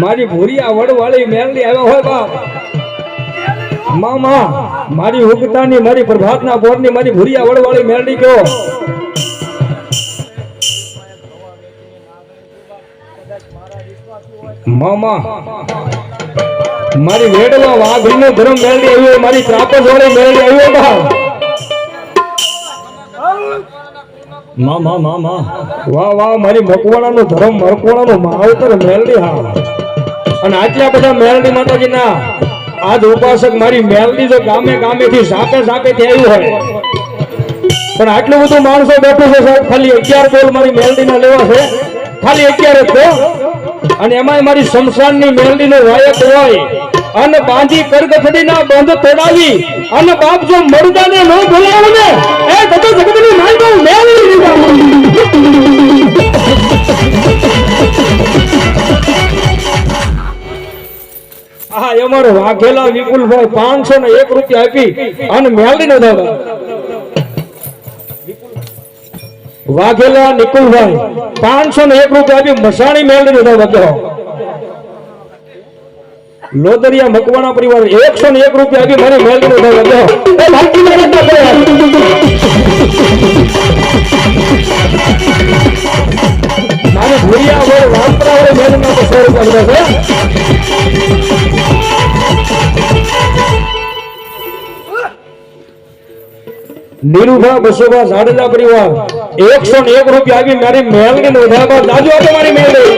મારી ભૂરિયા વડવાળી મેલડી આવ્યા હોય બાપ મામા મારી ઉગતાની મારી પ્રભાતના બોરની મારી ભૂરિયા વડવાળી મેલડી કયો મામા મારી વેડવા વાઘનો ધર્મ મેલડી આવ્યો મારી ત્રાપસ વાળી મેલડી આવ્યો બાપ મામા વાહ વાહ મારી મકવાણાનો ધર્મ મકવાણાનો માવતર મેલડી હા અને આટલા બધા મેલડી માતાજીના આજ ઉપાસક મારી મેલડી જો ગામે ગામેથી સાપે સાપેથી આવ્યું હોય પણ આટલું બધું માણસો બેઠું છે સાહેબ ખાલી 11 બોલ મારી મેલડીના લેવા છે ખાલી 11 જ તો અને એમાં મારી શમશાનની મેલડીનો વાયક હોય અને બાંધી કરગથડીના બંધ તોડાવી અને બાપ જો મરદાને ન બોલાવો ને એ તો જગતની માલકો મેલડી લીધા આ અમારો વાઘેલા વિપુલભાઈ 501 રૂપિયા આપી અને મેલડી નો દાદા વાઘેલા નિકુલભાઈ 501 રૂપિયા આપી મસાણી મેલડી નો દાદા લોદરિયા મકવાણા પરિવાર 101 રૂપિયા આપી મારી મેલડી નો દાદા એ ભાગી મારી ભૂરિયા વડ વાંપરા વડે મેલડી નો 100 રૂપિયા છે નીરુભા બસોભા જાડેજા પરિવાર 101 રૂપિયા આપી મારી મેલડી નો વધારવા દાદુ આપો મારી મેલડી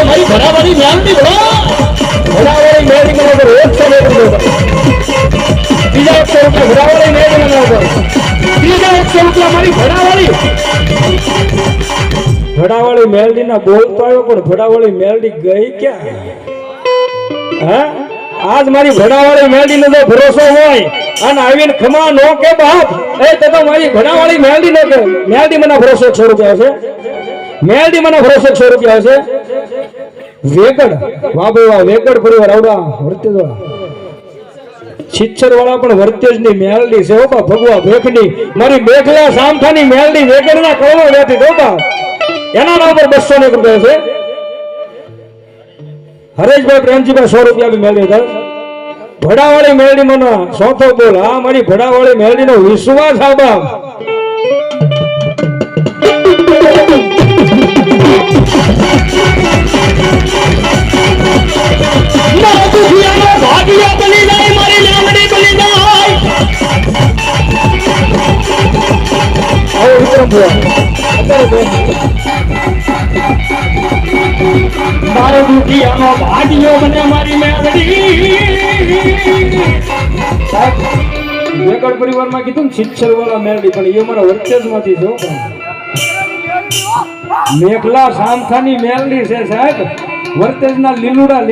મારી ભરાવાળી મેલડી ભરાવાળી મેલડી મને 101 રૂપિયા બીજા 100 રૂપિયા ભરાવાળી મેલડી મને ત્રીજા 100 રૂપિયા મારી ભડાવાળી મેલડી ના બોલતો આવ્યો પણ ભડાવાળી મેલડી ગઈ ક્યાં હા આજ મારી ભડાવાળી મેલડી નો ભરોસો હોય અને આવીને ખમા નો કે બાપ એ તો મારી ભડાવાળી મેલડી નો કે મેલડી મને ભરોસો 100 રૂપિયા છે મેલડી મને ભરોસો 100 રૂપિયા છે વેગડ વાબો વેગડ પરિવાર આવડા વર્તેજ છીછર વાળા પણ વર્તેજ ની મેલડી છે ઓબા ભગવા ભેખની મારી બેખલા સામઠાની મેલડી વેગડ ના કળો લેતી ઓબા એના નામ પર 201 રૂપિયા છે હરેશભાઈ પ્રેમજીભાઈ 100 રૂપિયા બી મેળવી હતા ભડાવાળી મેળડી મને સોથો બોલ હા મારી ભડાવાળી મેળડી નો વિશ્વાસ આબા ભાગ્ય બની જાય મારી મેળડી બની જાય આવો વિક્રમ મારો દુખિયાનો ભાગ્યો બને મારી મેળડી વેકડ પરિવારમાં કીધું ને છીછર વાળા મેળડી પણ એ મારા વર્ચેજ માંથી જો મેઘલા સામખાની મેળડી છે સાહેબ વર્તેજના લીલુડા